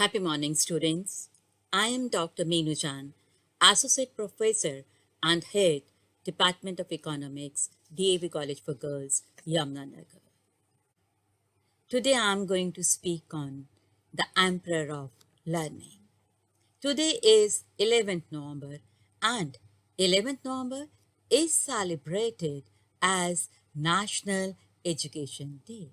Happy morning, students. I am Dr. Meenu Jan, Associate Professor and Head, Department of Economics, DAV College for Girls, Yamunanagar. Today I am going to speak on the Emperor of Learning. Today is 11th November and 11th November is celebrated as National Education Day.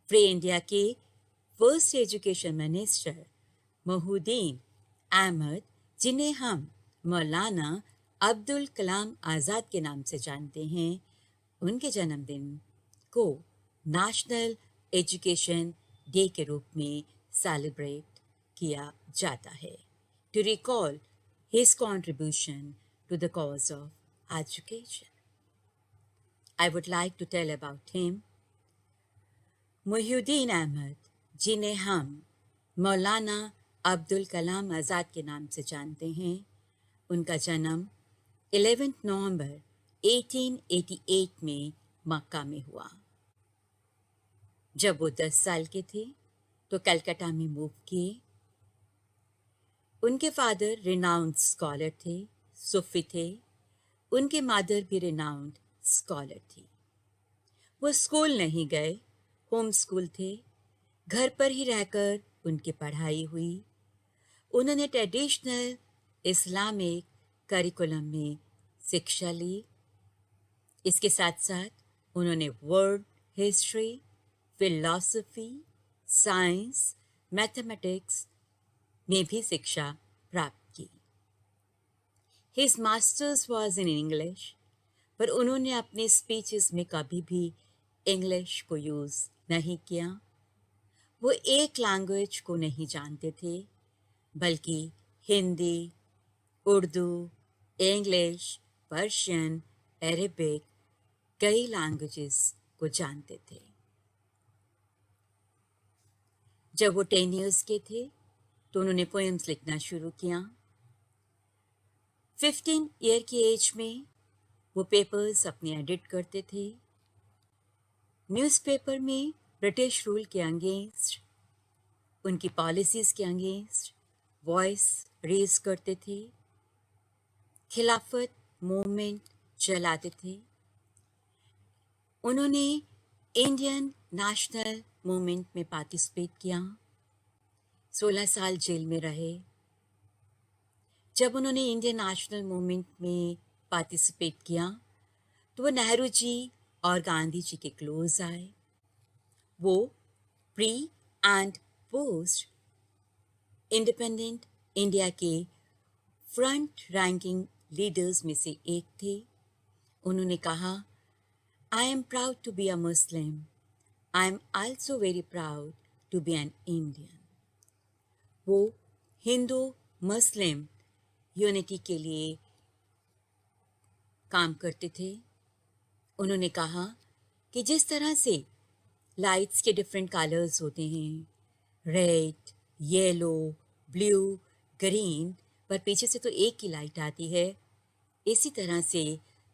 Free India के first education minister Mohiuddin Ahmed, जिन्हें हम मौलाना अब्दुल कलाम आज़ाद के नाम से जानते हैं, उनके जन्मदिन को नेशनल एजुकेशन डे के रूप में सेलिब्रेट किया जाता है to recall his contribution to the cause of education. I would like to tell about him. Mohiuddin Ahmed, जिन्हें हम मौलाना अब्दुल कलाम आज़ाद के नाम से जानते हैं, उनका जन्म 11 नवंबर 1888 में मक्का में हुआ. जब वो 10 साल के थे तो कलकत्ता में मूव किए. उनके फादर रिनाउंड स्कॉलर थे, सूफी थे. उनके मदर भी रिनाउंड स्कॉलर थी. वो स्कूल नहीं गए, होम स्कूल थे. घर पर ही रहकर उनकी पढ़ाई हुई. उन्होंने ट्रेडिशनल इस्लामिक करिकुलम में शिक्षा ली. इसके साथ साथ उन्होंने world history, philosophy, science, mathematics में भी शिक्षा प्राप्त की. His masters was in English, पर उन्होंने अपने स्पीचेस में कभी भी इंग्लिश को यूज़ नहीं किया. वो एक लैंग्वेज को नहीं जानते थे, बल्कि Hindi, Urdu, English, Persian, Arabic, कई लैंग्वेजेस को जानते थे. जब वो 10 इयर्स के थे तो उन्होंने पोएम्स लिखना शुरू किया. 15 ईयर की एज में वो पेपर्स अपने एडिट करते थे. न्यूज़पेपर में ब्रिटिश रूल के अगेंस्ट, उनकी पॉलिसीज़ के अगेंस्ट वॉइस रेज करते थे. खिलाफत मूवमेंट चलाते थे. उन्होंने इंडियन नेशनल मूवमेंट में पार्टिसिपेट किया. 16 साल जेल में रहे. जब उन्होंने इंडियन नेशनल मूवमेंट में पार्टिसिपेट किया तो वो नेहरू जी और गांधी जी के क्लोज आए. वो pre and post independent India के फ्रंट रैंकिंग लीडर्स में से एक थे. उन्होंने कहा, I am proud to be a Muslim. I am also very proud to be an Indian. वो हिंदू मुस्लिम यूनिटी के लिए काम करते थे. उन्होंने कहा कि जिस तरह से लाइट्स के डिफरेंट कलर्स होते हैं, रेड, येलो, ब्लू, ग्रीन, पर पीछे से तो एक ही लाइट आती है, इसी तरह से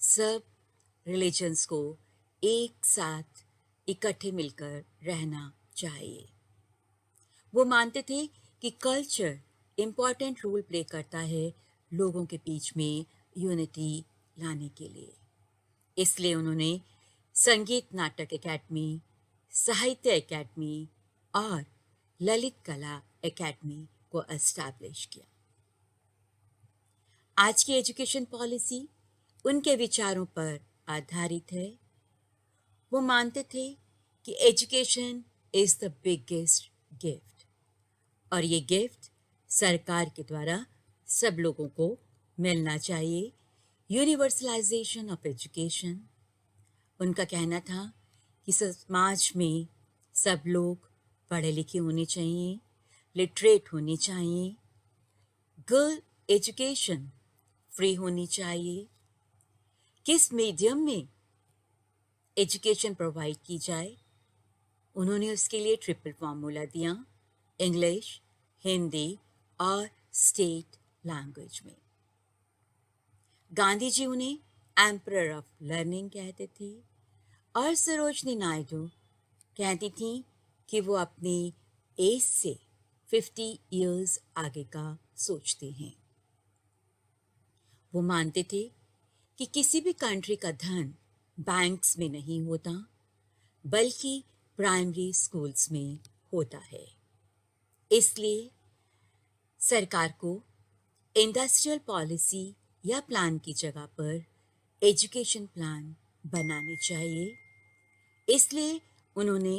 सब रिलीजन्स को एक साथ इकट्ठे मिलकर रहना चाहिए. वो मानते थे कि कल्चर इम्पॉर्टेंट रोल प्ले करता है लोगों के बीच में यूनिटी लाने के लिए. इसलिए उन्होंने संगीत नाटक एकेडमी, साहित्य एकेडमी और ललित कला एकेडमी को एस्टैब्लिश किया. आज की एजुकेशन पॉलिसी उनके विचारों पर आधारित है. वो मानते थे कि education is the biggest gift, और ये गिफ्ट सरकार के द्वारा सब लोगों को मिलना चाहिए. Universalization of education. उनका कहना था कि समाज में सब लोग पढ़े लिखे होने चाहिए, लिटरेट होने चाहिए, गर्ल एजुकेशन फ्री होनी चाहिए. किस मीडियम में एजुकेशन प्रोवाइड की जाए, उन्होंने उसके लिए ट्रिपल फॉर्मूला दिया, इंग्लिश, हिंदी और स्टेट लैंग्वेज में. गांधी जी उन्हें एम्परर ऑफ लर्निंग कहते थे और सरोजनी नायडू कहती थी कि वो अपनी एज से 50 इयर्स आगे का सोचते हैं। वो मानते थे कि किसी भी कंट्री का धन बैंक्स में नहीं होता, बल्कि प्राइमरी स्कूल्स में होता है। इसलिए सरकार को इंडस्ट्रियल पॉलिसी या प्लान की जगह पर एजुकेशन प्लान बनाने चाहिए। इसलिए उन्होंने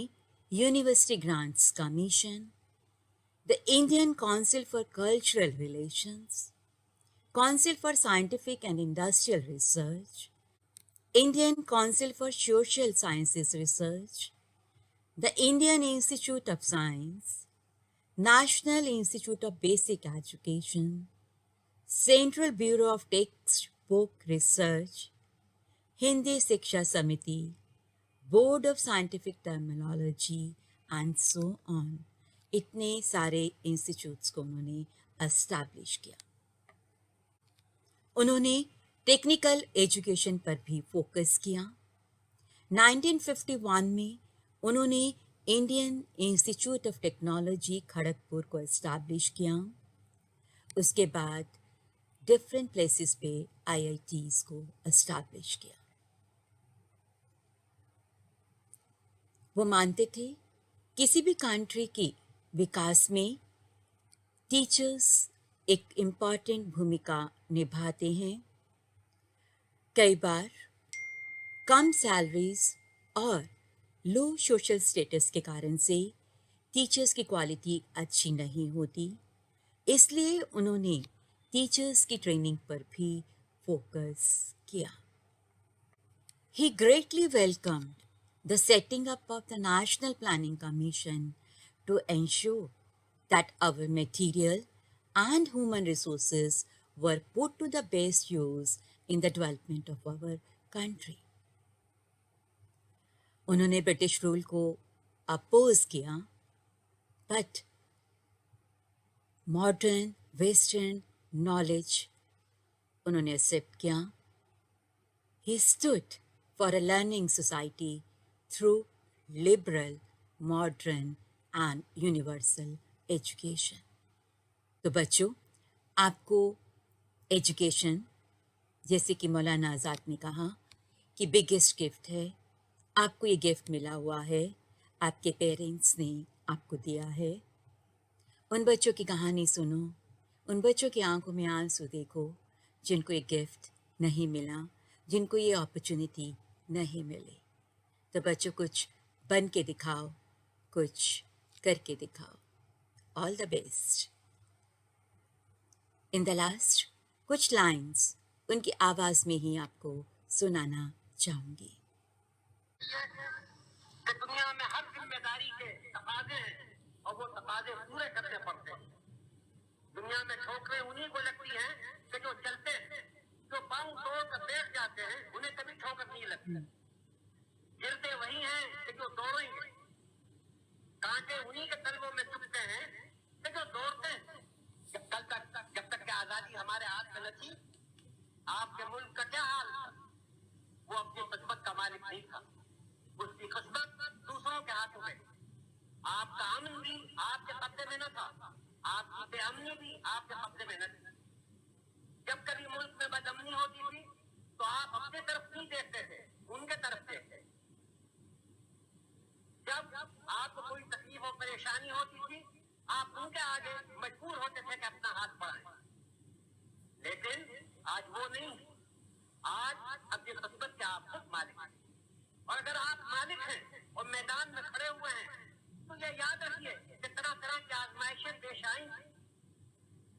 यूनिवर्सिटी ग्रांट्स का mission, the Indian council for cultural relations, council for scientific and industrial research, Indian council for social sciences research, the Indian institute of science, national institute of basic education, central bureau of text book research, Hindi शिक्षा समिति, board of scientific terminology and so on, इतने सारे institutes को उन्होंने establish किया। उन्होंने technical education पर भी फोकस किया। 1951 में उन्होंने Indian institute of technology Kharagpur को एस्टैब्लिश किया। उसके बाद डिफरेंट प्लेसेस पे आईआईटीज को एस्टैब्लिश किया। वो मानते थे किसी भी कंट्री की विकास में टीचर्स एक इम्पॉर्टेंट भूमिका निभाते हैं। कई बार कम सैलरीज और लो सोशल स्टेटस के कारण से टीचर्स की क्वालिटी अच्छी नहीं होती, इसलिए उन्होंने टीचर्स की ट्रेनिंग पर भी फोकस किया। He greatly welcomed the setting up of the National Planning Commission to ensure that our material and human resources were put to the best use in the development of our country. उन्होंने British rule को oppose किया, but modern western knowledge उन्होंने accept किया। He stood for a learning society through liberal, modern and universal education. तो बच्चों, आपको education, जैसे कि मौलाना आज़ाद ने कहा कि बिगेस्ट गिफ्ट है, आपको ये गिफ्ट मिला हुआ है, आपके पेरेंट्स ने आपको दिया है। उन बच्चों की कहानी सुनो, उन बच्चों की आंखों में आंसू देखो जिनको ये गिफ्ट नहीं मिला, जिनको ये अपॉर्चुनिटी नहीं मिली। तो बच्चों, कुछ बन के दिखाओ, कुछ करके दिखाओ। All the best. In the last कुछ लाइंस उनकी आवाज में ही आपको सुनाना चाहूंगी। दुनिया में हर जिम्मेदारी के तकाजे हैं और वो तकाजे पूरे करने पड़ते हैं। दुनिया में ठोकरें उन्हीं को लगती हैं कि जो चलते हैं, जो पांव तोड़ कर बैठ जाते हैं, उन्हें कभी ठोकर नहीं लगती। गिरते वही हैं कि जो दौड़ेंगे, कांटे उन्हीं के तलवों में चुभते हैं कि जो दौड़ते हैं। जब तक कि आजादी हमारे हाथ में न थी, आपके मुल्क का क्या हाल था? वो अपनी किस्मत का मालिक नहीं था, उसकी किस्मत दूसरों के हाथों में। आपका अमन भी आपके कब्जे में न था, आपकी बेअमनी भी आपके कब्जे में न थी। जब कभी मुल्क में बदअमनी होती थी तो आप अपने तरफ नहीं देखते थे, उनके तरफ देखते। जब आपको कोई तकलीफ और परेशानी होती थी, आप उनके आगे मजबूर होते थे कि अपना हाथ बढ़ाएं। लेकिन आज वो नहीं। आज अपनी किस्मत के आप खुद मालिक हैं। और अगर आप मालिक हैं और मैदान में खड़े हुए हैं, तो ये याद रखिए कि तरह तरह की आजमाइशें पेश आएंगी।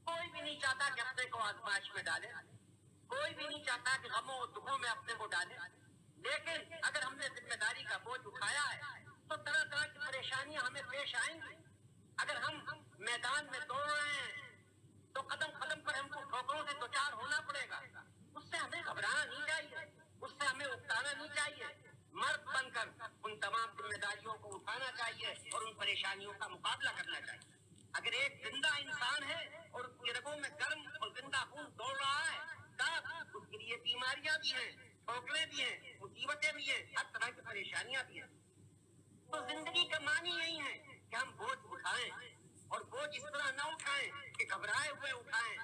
कोई भी नहीं चाहता कि अपने को आजमाइश में डाले, कोई भी नहीं चाहता कि गमों और दुखों में अपने को डाले। लेकिन अगर हमने जिम्मेदारी का बोझ उठाया है तो तरह तरह की परेशानियां हमें पेश आएंगी। अगर हम मैदान में दौड़ रहे हैं तो कदम कदम पर हमको ठोकरों से दो चार होना पड़ेगा। उससे हमें घबराना नहीं चाहिए, उससे हमें उकताना नहीं चाहिए। मर्द बनकर उन तमाम जिम्मेदारियों को उठाना चाहिए और उन परेशानियों का मुकाबला करना चाहिए। अगर एक जिंदा इंसान है और उसकी रगों में गर्म और जिंदा खून दौड़ रहा है, तब उसके लिए बीमारियां भी हैं, ठोकरें भी हैं, मुसीबतें भी हैं, हर तरह की परेशानियां भी हैं। तो जिंदगी का मानी यही है कि हम बोझ उठाएं, और बोझ इस घबराए हुए उठाएं